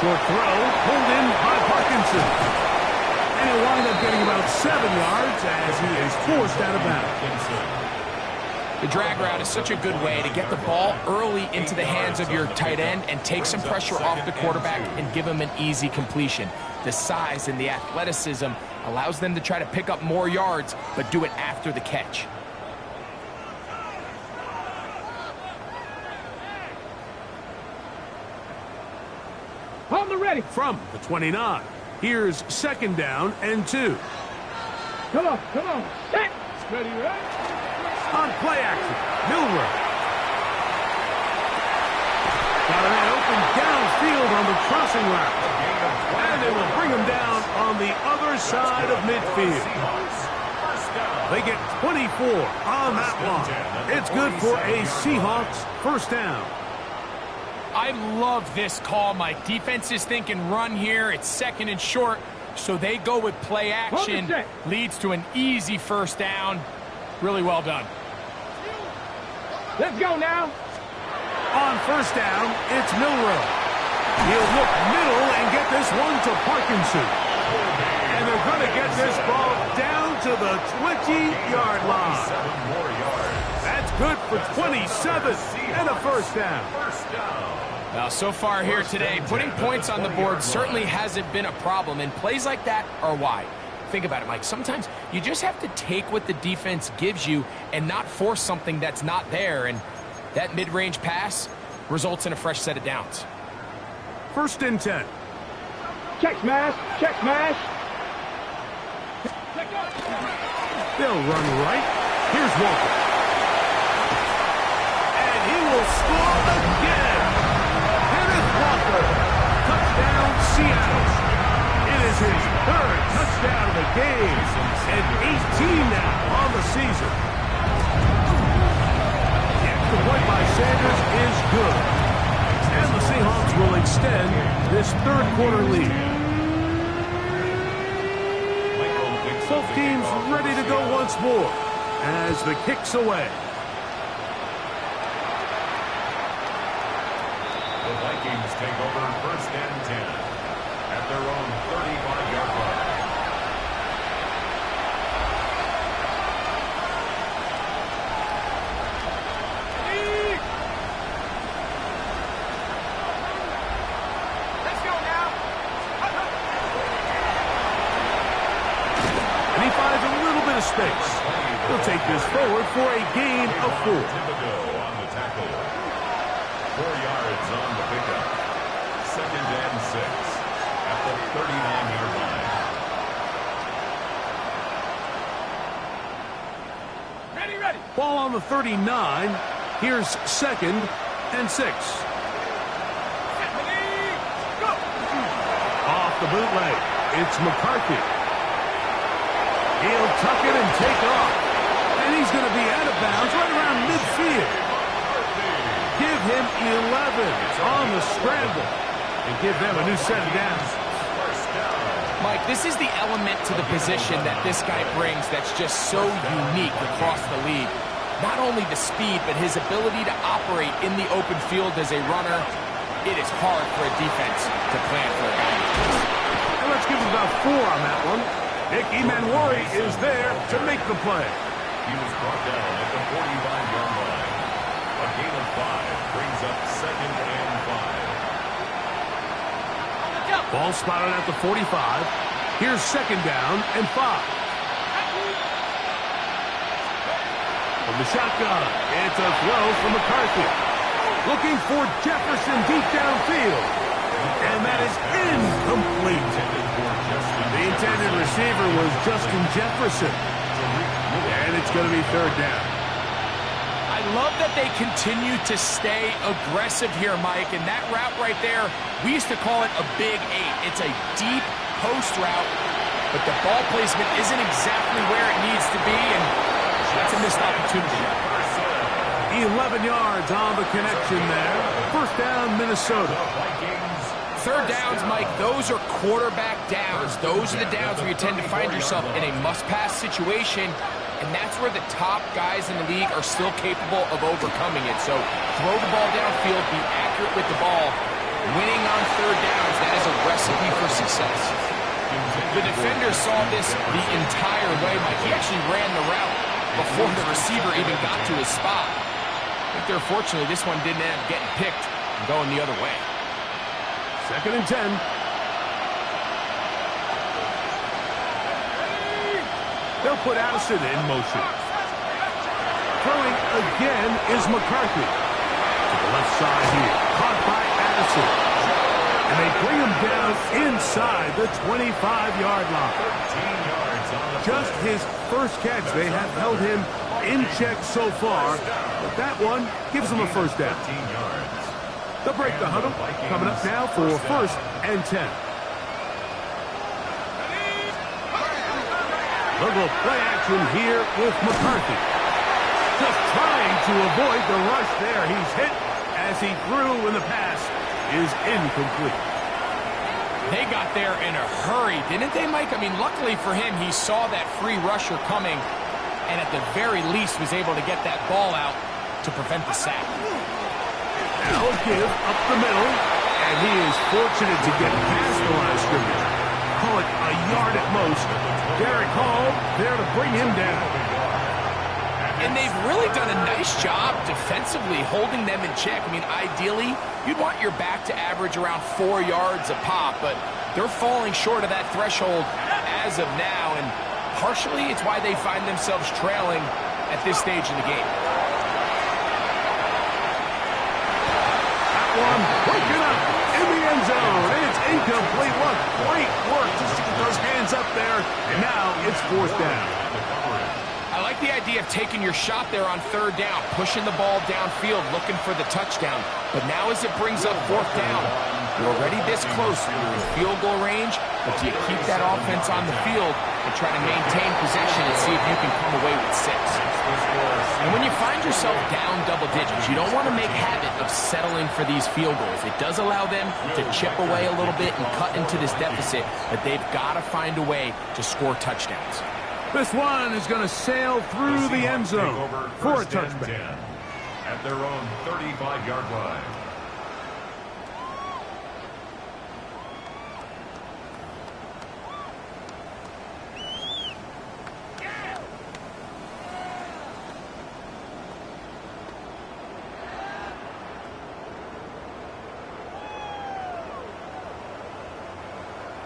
Short throw, pulled in by Parkinson. And he'll wind up getting about 7 yards as he is forced out of bounds. The drag route is such a good way to get the ball early into the hands of your tight end and take some pressure off the quarterback and give him an easy completion. The size and the athleticism allows them to try to pick up more yards, but do it after the catch. Hold the ready. From the 29, here's 2nd down and 2. Come on. Set. Ready, right? On play action, Milrow. Got a man open downfield on the crossing route. And they will bring him down on the other side of midfield. They get 24 on that line. It's good for a Seahawks 1st down. I love this call, Mike. Defense is thinking run here. It's 2nd and short, so they go with play action. Leads to an easy 1st down. Really well done. Let's go now. On 1st down, it's Milrow. He'll look middle and get this one to Parkinson. And they're going to get this ball down to the 20-yard line. That's good for 27 and a 1st down. Now, so far here today, putting points on the board certainly hasn't been a problem, and plays like that are why. Think about it, Mike. Sometimes you just have to take what the defense gives you and not force something that's not there, and that mid-range pass results in a fresh set of downs. 1st and 10. Check smash. They'll run right. Here's Walker. And he will score again. Kenneth Walker. Touchdown, Seattle. It is his 3rd touchdown of the game, and 18 now on the season. The extra point by Sanders is good, and the Seahawks will extend this 3rd quarter lead. Both teams ready to go once more as the kick's away. The Vikings take over 1st and 10. At their own 35-yard line. Let's go now. And he finds a little bit of space. He'll take this forward for a gain of 4. On the tackle. 4 yards on the pickup. 2nd and 6. At the 39-yard line. Ready. Ball on the 39. Here's 2nd and 6. Go. Off the bootleg, it's McCarthy. He'll tuck it and take off. And he's going to be out of bounds right around midfield. Give him 11 on the scramble. And give them a new set of downs. Mike, this is the element to the position that this guy brings that's just so unique across the league. Not only the speed, but his ability to operate in the open field as a runner. It is hard for a defense to plan for a guy like this. And let's give him about 4 on that one. Nick Emanwari is there to make the play. He was brought down at the 45-yard line. A gain of 5 brings up 2nd and 5. Ball spotted at the 45. Here's 2nd down and 5. From the shotgun, it's a throw from McCarthy. Looking for Jefferson deep downfield. And that is incomplete. The intended receiver was Justin Jefferson. And it's going to be 3rd down. I love that they continue to stay aggressive here, Mike, and that route right there, we used to call it a big 8. It's a deep post route, but the ball placement isn't exactly where it needs to be, and that's a missed opportunity. 11 yards on the connection there. 1st down, Minnesota. third downs, Mike, those are quarterback downs. Those are the downs where you tend to find yourself in a must-pass situation, and that's where the top guys in the league are still capable of overcoming it. So throw the ball downfield, be accurate with the ball. Winning on third downs, that is a recipe for success. The defender saw this the entire way, Mike. He actually ran the route before the receiver even got to his spot. I think there, fortunately, this one didn't end up getting picked and going the other way. 2nd and 10. They'll put Addison in motion. Throwing again is McCarthy. To the left side here. Caught by Addison. And they bring him down inside the 25-yard line. Just his first catch. They have held him in check so far. But that one gives him a first down. They'll break the huddle. Coming up now for 1st and 10. Little play action here with McCarthy. Just trying to avoid the rush there. He's hit as he threw, and the pass is incomplete. They got there in a hurry, didn't they, Mike? I mean, luckily for him, he saw that free rusher coming, and at the very least was able to get that ball out to prevent the sack. Now give up the middle, and he is fortunate to get past the line of scrimmage. Call it a yard at most. Derek Hall there to bring him down. And they've really done a nice job defensively holding them in check. I mean, ideally, you'd want your back to average around 4 yards a pop, but they're falling short of that threshold as of now, and partially it's why they find themselves trailing at this stage in the game. That one broken up in the end zone, and it's incomplete. What great work just to get those hands up there, and now it's 4th down. I like the idea of taking your shot there on third down, pushing the ball downfield, looking for the touchdown. But now as it brings up 4th down, you're already this close. You're in field goal range, but do you keep that offense on the field and try to maintain possession and see if you can come away with 6? And when you find yourself down double digits, you don't want to make habit of settling for these field goals. It does allow them to chip away a little bit and cut into this deficit, but they've got to find a way to score touchdowns. This one is going to sail through the end zone for a touchback. At their own 35-yard line.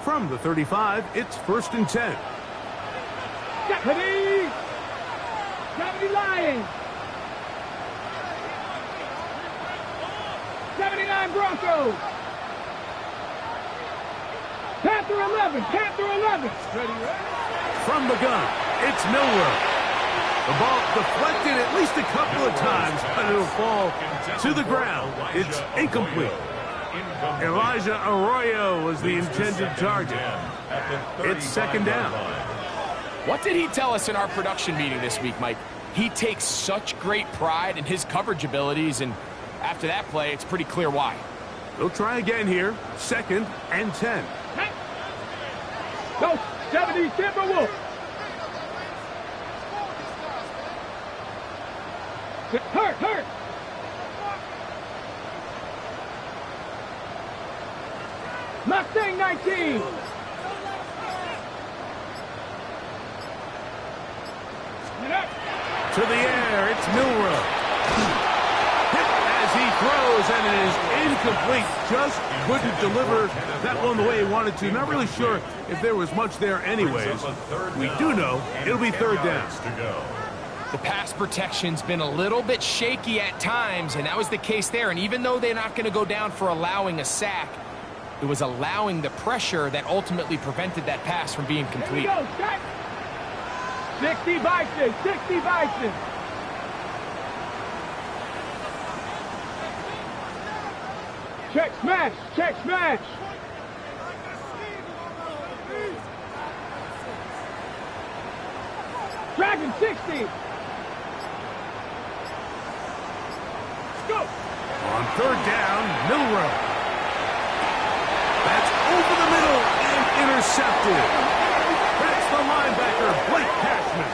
From the 35, it's 1st and 10. 70 Lions. 79 Broncos. Panther 11. Panther 11. From the gun, it's Milrow. The ball deflected at least a couple of times, but it'll fall to the ground. It's incomplete. Elijah Arroyo was the intended target. It's 2nd down. What did he tell us in our production meeting this week, Mike? He takes such great pride in his coverage abilities, and after that play, it's pretty clear why. They'll try again here. 2nd and 10. Go, 70 Timberwolves. Hurt. Mustang 19. To the air, it's Milrow. Hit as he throws, and it is incomplete. Just couldn't deliver that one the way he wanted to. Not really sure if there was much there anyways. We do know it'll be 3rd down. The pass protection's been a little bit shaky at times, and that was the case there. And even though they're not going to go down for allowing a sack, it was allowing the pressure that ultimately prevented that pass from being complete. 60 Bison, 60 Bison. Check smash. Dragon 60. Go. On 3rd down, Milrow. elusive. That's the linebacker, Blake Cashman.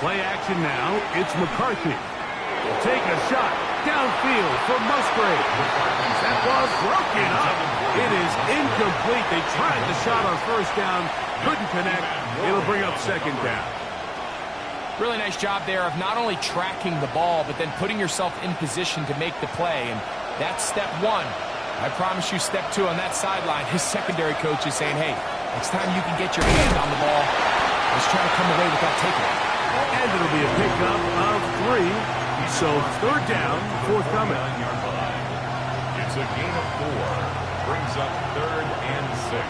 Play action now. It's McCarthy. He'll take a shot downfield for Musgrave. That ball broken up. It is incomplete. They tried the shot on first down. Couldn't connect. It'll bring up second down. Really nice job there of not only tracking the ball, but then putting yourself in position to make the play. And that's step one. I promise you step two on that sideline. His secondary coach is saying, hey, next time you can get your hand on the ball, let's try to come away without taking it. And it'll be a pickup of 3. So third down, forthcoming. It's a gain of 4. Brings up 3rd and 6.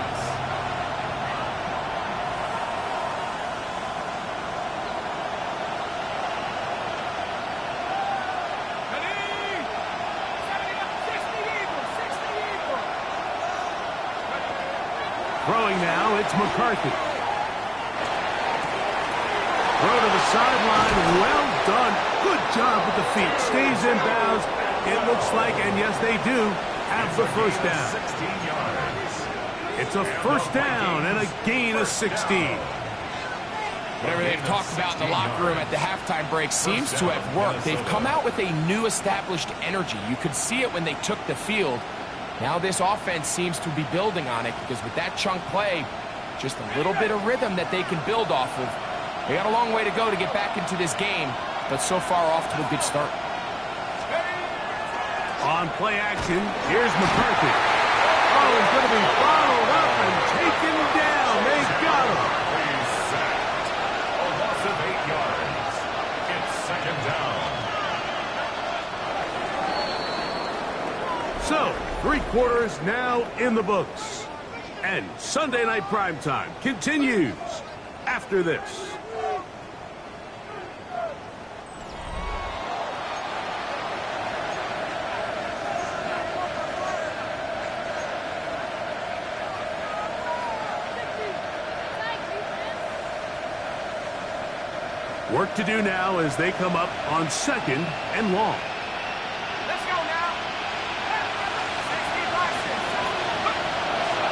Throwing now, it's McCarthy. Throw to the sideline. Well done. Good job with the feet. Stays in bounds. It looks like, and yes, they do, have the first down. 16 yards. It's a first down and a gain of 16. Whatever they've talked about in the locker room at the halftime break seems to have worked. They've come out with a new established energy. You could see it when they took the field. Now this offense seems to be building on it because with that chunk play, just a little bit of rhythm that they can build off of. They got a long way to go to get back into this game, but so far off to a good start. On play action, here's McCarthy. Oh, he's going to be followed up and taken down. They got him. He's sacked. A loss of 8 yards. It's second down. So, 3 quarters now in the books. And Sunday Night Primetime continues after this. Work to do now as they come up on 2nd and long. Let's go now.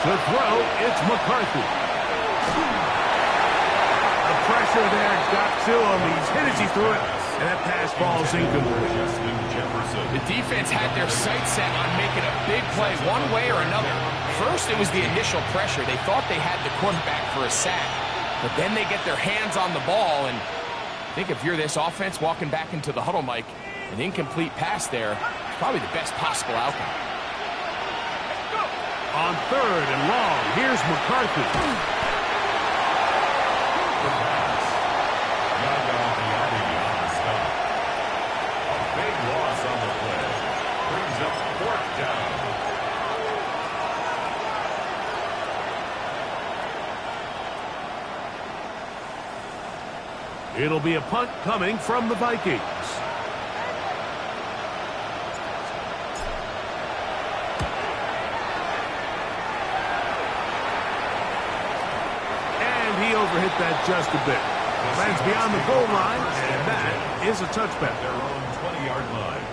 To throw, it's McCarthy. The pressure there got to him. He's hit as he threw it, and that pass ball's incomplete. The defense had their sights set on making a big play one way or another. First, it was the initial pressure. They thought they had the quarterback for a sack, but then they get their hands on the ball, and I think if you're this offense walking back into the huddle, Mike, an incomplete pass there is probably the best possible outcome. On 3rd and long, here's McCarthy. The pass. Yaya Diaby on the stop. A big loss on the play. Brings up 4th down. It'll be a punt coming from the Vikings. And he overhit that just a bit. Lands beyond the goal line, and that is a touchback. Their own 20-yard line.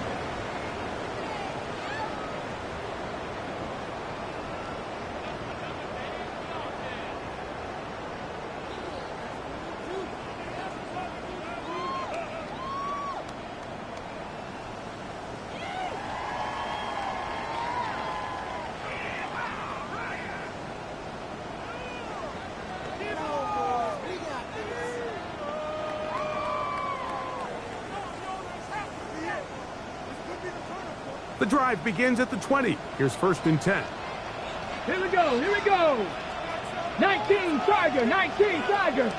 The drive begins at the 20. Here's 1st and 10. Here we go. Here we go. 19 Tiger. 19 Tiger.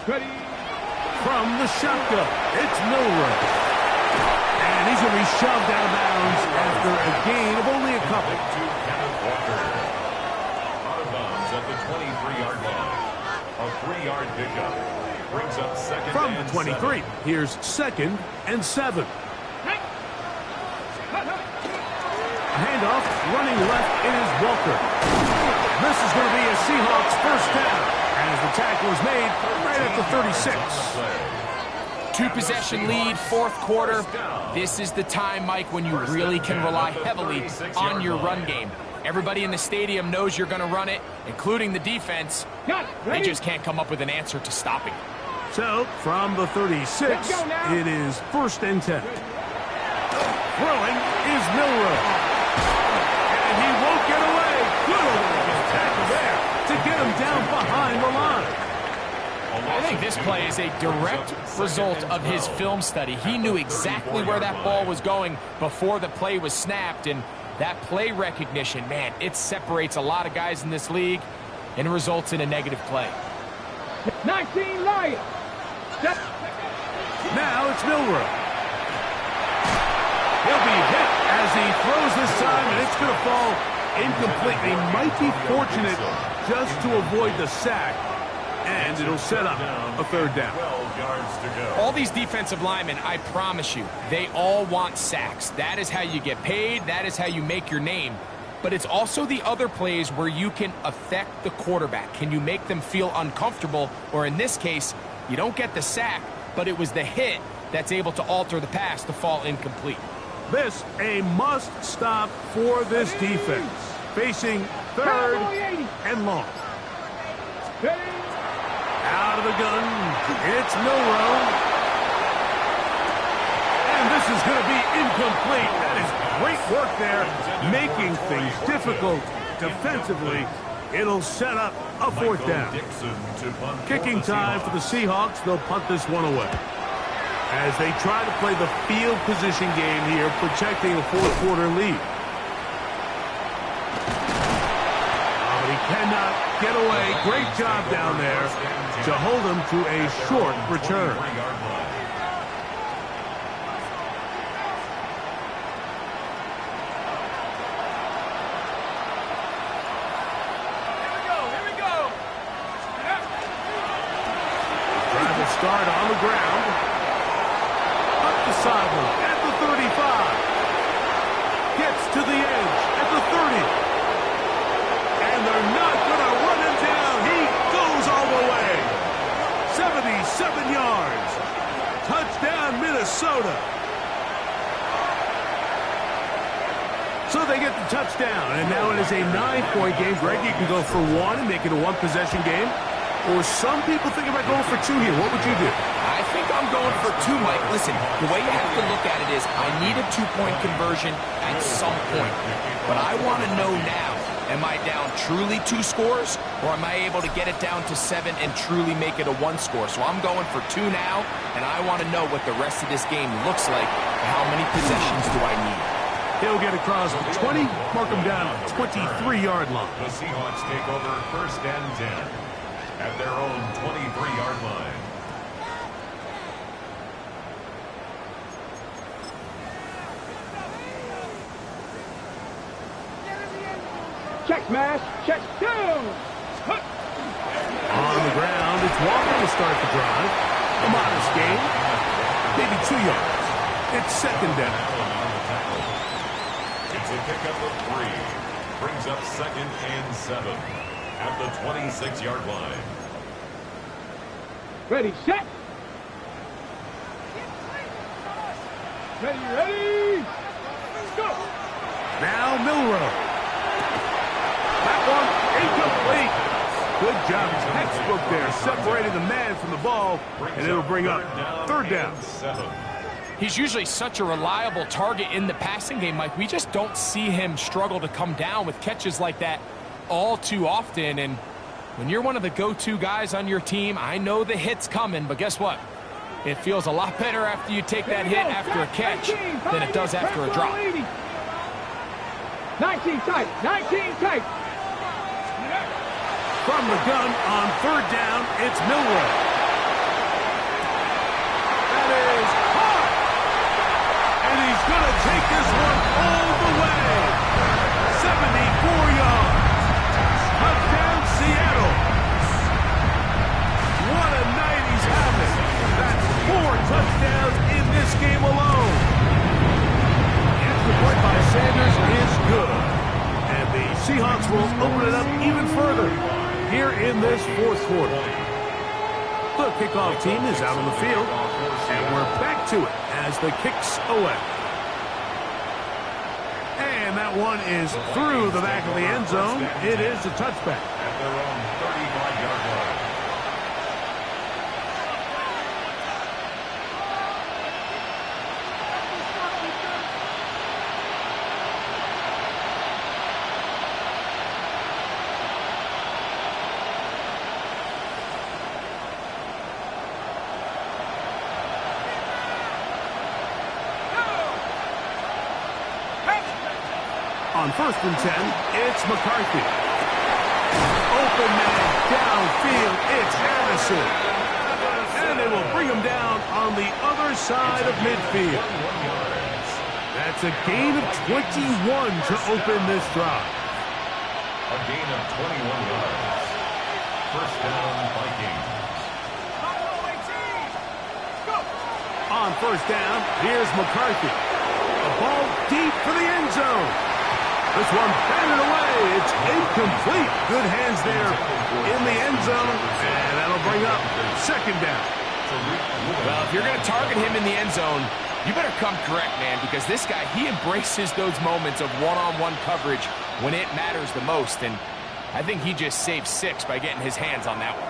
Ready. From the shotgun, it's Milrow. And he's going to be shoved out of bounds after a gain of only a couple. To Kenneth Walker. Out of bounds at the the 23-yard line. A 3-yard pickup. Brings up second From and the 23, 7. here's 2nd and 7. A handoff, running left, it is Walker. This is going to be a Seahawks first down, as the tackle is made right at the 36. 2-possession lead, 4th quarter. This is the time, Mike, when you really can rely heavily on your run game. Everybody in the stadium knows you're going to run it, including the defense. They just can't come up with an answer to stopping. So, from the 36, it is 1st and 10. Throwing is Milroe. And he won't get away. Good tackle there to get him down behind the line. I think this play is a direct result of his film study. He knew exactly where that ball was going before the play was snapped, and that play recognition, man, it separates a lot of guys in this league and results in a negative play. 19 Lions. Now it's Milroe. He'll be hit as he throws this time, and it's going to fall incomplete. They might be fortunate just to avoid the sack, and it'll set up a 3rd down. 12 yards to go. All these defensive linemen, I promise you, they all want sacks. That is how you get paid. That is how you make your name. But it's also the other plays where you can affect the quarterback. Can you make them feel uncomfortable? Or in this case, you don't get the sack, but it was the hit that's able to alter the pass to fall incomplete. This a must stop for this defense. Facing 3rd and long. Out of the gun, it's Milroe. And this is going to be incomplete. That is great work there, making things difficult defensively. It'll set up a 4th down. Kicking time for the Seahawks. They'll punt this one away, as they try to play the field position game here, protecting a 4th quarter lead. But he cannot get away. Great job down there to hold him to a short return. Trying to start on the ground. Up the sideline at the 35. Gets to the edge at the 30. And they're not going to run him down. He goes all the way. 77 yards. Touchdown, Minnesota. So they get the touchdown, and now it is a 9-point game. Greg, you can go for 1 and make it a 1-possession game. Or some people think about going for 2 here. What would you do? I think I'm going for 2, Mike. Listen, the way you have to look at it is I need a 2-point conversion at some point. But I want to know now, am I down truly 2 scores, or am I able to get it down to 7 and truly make it a 1 score? So I'm going for 2 now, and I want to know what the rest of this game looks like and how many possessions do I need. He'll get across the 20, mark him down at the 23-yard line. The Seahawks take over 1st and 10 at their own 23-yard line. Check smash. Check down. On the ground, it's Walker to start the drive. A modest gain, maybe 2 yards. It's 2nd down. It's a pickup of 3. Brings up 2nd and 7 at the 26-yard line. Ready, set. Ready. Let's go. Now Milroe. That one incomplete. Good job. Textbook there, separating the man from the ball, and it'll bring up 3rd down. 7. He's usually such a reliable target in the passing game, Mike. We just don't see him struggle to come down with catches like that all too often. And when you're one of the go-to guys on your team, I know the hit's coming, but guess what? It feels a lot better after you take that hit after a catch than it does after a drop. 19 tight. 19 tight. From the gun on 3rd down, it's Milroe. That is hard. And he's going to take this one all the way. 74 yards. Touchdown, Seattle. in this fourth quarter. The kickoff team is out on the field, and we're back to it as the kick's away. And that one is through the back of the end zone. It is a touchback. At their own 35-yard line. On 1st and 10, it's McCarthy. Open man downfield, it's Addison. And they will bring him down on the other side of midfield. That's a gain of 21 to open this drive. A gain of 21 yards. First down, Vikings. On 1st down, here's McCarthy. A ball deep for the end zone. This one batted away. It's incomplete. Good hands there in the end zone. And that'll bring up 2nd down. Well, if you're going to target him in the end zone, you better come correct, man, because this guy, he embraces those moments of one-on-one coverage when it matters the most. And I think he just saved 6 by getting his hands on that one.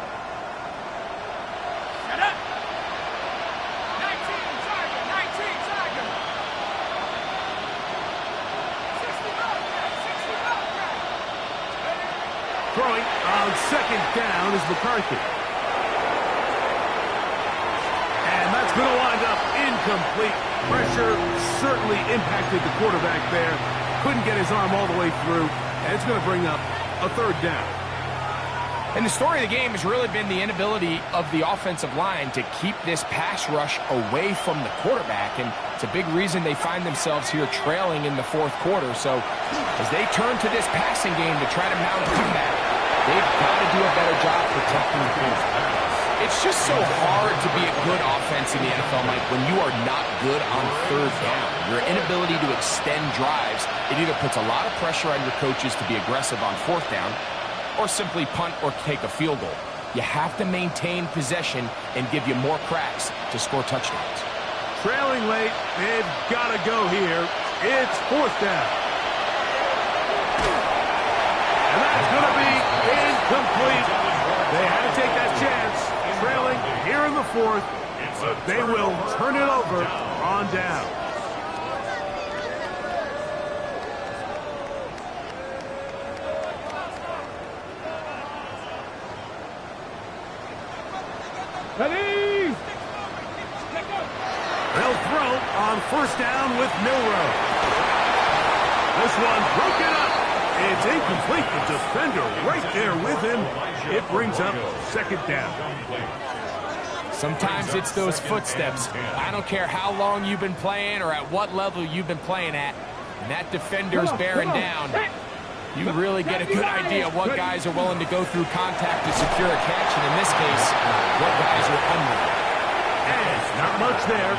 Throwing on 2nd down is McCarthy. And that's going to wind up incomplete. Pressure certainly impacted the quarterback there. Couldn't get his arm all the way through. And it's going to bring up a 3rd down. And the story of the game has really been the inability of the offensive line to keep this pass rush away from the quarterback. And it's a big reason they find themselves here trailing in the 4th quarter. So as they turn to this passing game to try to mount a comeback, they've got to do a better job protecting the quarterback. It's just so hard to be a good offense in the NFL, Mike, when you are not good on 3rd down. Your inability to extend drives, it either puts a lot of pressure on your coaches to be aggressive on 4th down, or simply punt or take a field goal. You have to maintain possession and give you more cracks to score touchdowns. Trailing late, they've got to go here. It's 4th down. And that's going to be incomplete. They had to take that chance, trailing here in the 4th, but they will turn it over on down. Ready? They'll throw on 1st down with Milrow. This one broken up. It's incomplete. The defender right there with him. It brings up 2nd down. Sometimes it's those footsteps. I don't care how long you've been playing or at what level you've been playing at. And that defender's bearing down. You really get a good idea of what guys are willing to go through contact to secure a catch, and in this case, what guys are unwilling. And not much there.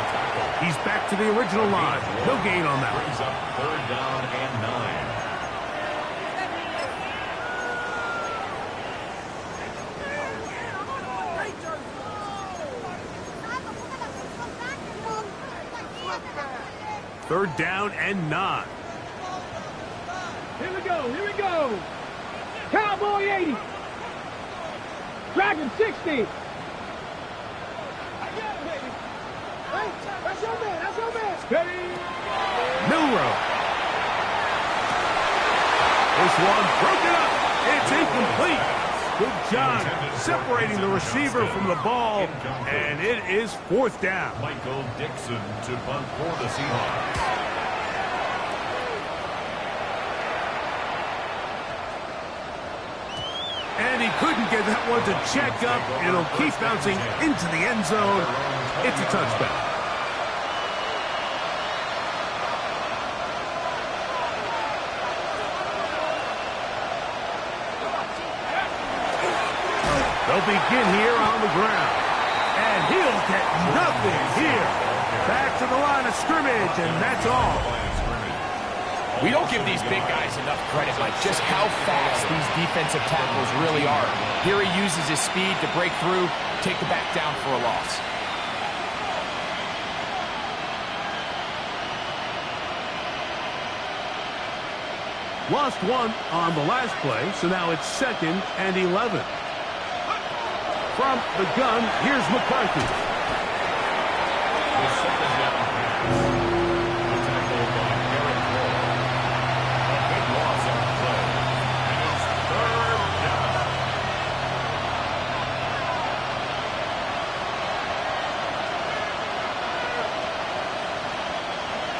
He's back to the original line. No gain on that. Brings up 3rd down and 9. Third down and 9. Here we go, here we go. Cowboy 80. Dragon 60. I got it, baby. Hey, that's your man, that's your man. Ready? Milrow. This one broken up. It's incomplete. Good job separating the receiver from the ball, and it is 4th down. Michael Dixon to punt for the Seahawks. And he couldn't get that one to check up. It'll keep bouncing into the end zone. It's a touchdown. They'll begin here on the ground. And he'll get nothing here. Back to the line of scrimmage, and that's all. We don't give these big guys enough credit, Mike, just how fast these defensive tackles really are. Here he uses his speed to break through, take the back down for a loss. Lost one on the last play, so now it's 2nd and 11. From the gun, here's McCarthy. The second down pass. The tackle by Garrett Cole. A big loss on the play. And it's 3rd down.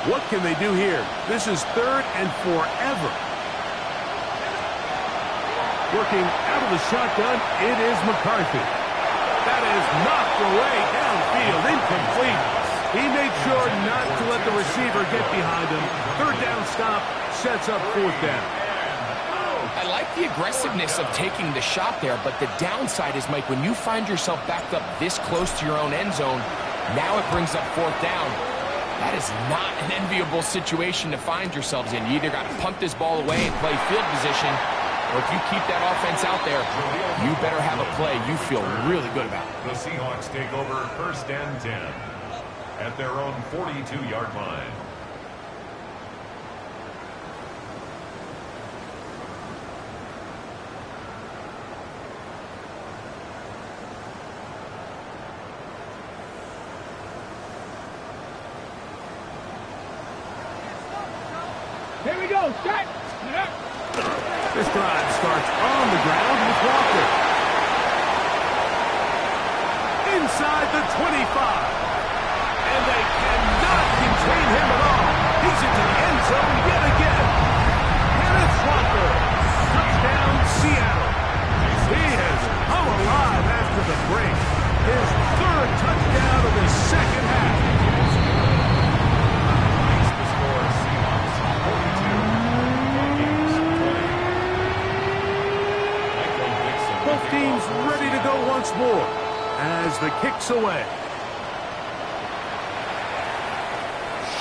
What can they do here? This is 3rd and forever. Working out of the shotgun, it is McCarthy. That is knocked away downfield, incomplete. He made sure not to let the receiver get behind him. 3rd down stop sets up 4th down. I like the aggressiveness of taking the shot there, but the downside is, Mike, when you find yourself backed up this close to your own end zone, now it brings up 4th down. That is not an enviable situation to find yourselves in. You either got to punt this ball away and play field position, or if you keep that offense out there, you better have a play you feel really good about. The Seahawks take over 1st and 10 at their own 42-yard line. Here we go. Set. This drive starts on the ground with Walker. Inside the 25. And they cannot contain him at all. He's into the end zone yet again. Kenneth Walker. Touchdown, Seattle. He has come alive after the break. His 3rd touchdown of the 2nd half. The score, Seahawks 42, Vikings 20. Both teams ready to go once more as the kick's away.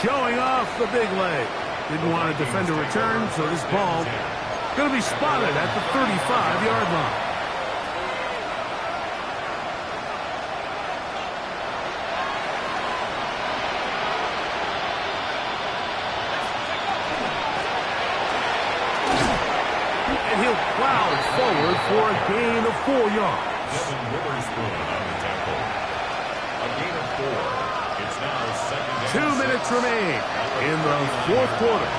Showing off the big leg. Didn't want to defend a return, so this ball going to be spotted at the 35-yard line. And he'll plow forward for a gain of 4 yards. Devin Witherspoon on the tackle. A gain of 4. It's now 2nd and 2 minutes remain in the 4th quarter.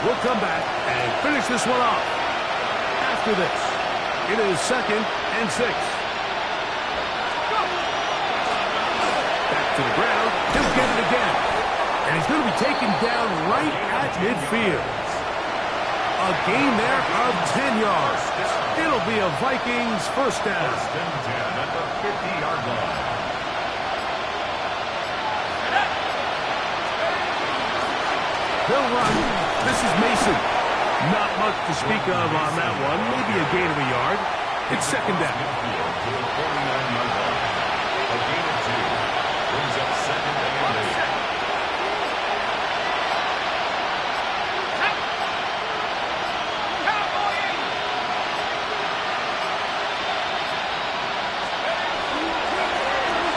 We'll come back and finish this one off. After this, it is 2nd and 6. Back to the ground. He'll get it again. And he's going to be taken down right at midfield. A gain there of 10 yards. It'll be a Vikings 1st down. 1st and 10 at the 50-yard line. They'll run. This is Mason. Not much to speak of on that one. Maybe a gain of a yard. It's 2nd down. Midfield to the 49-yard line. A gain of 2 brings up 2nd and 8.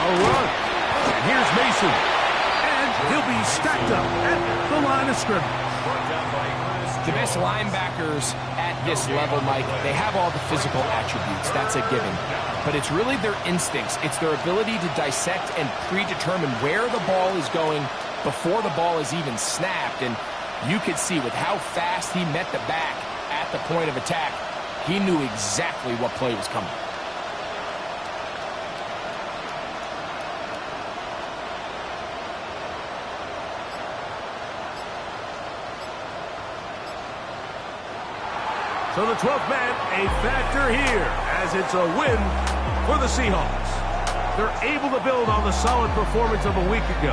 A run. And here's Mason. And he'll be stacked up at the line of scrimmage. The best linebackers at this level, Mike, they have all the physical attributes. That's a given. But it's really their instincts. It's their ability to dissect and predetermine where the ball is going before the ball is even snapped. And you could see with how fast he met the back at the point of attack, he knew exactly what play was coming. So the 12th man, a factor here, as it's a win for the Seahawks. They're able to build on the solid performance of a week ago.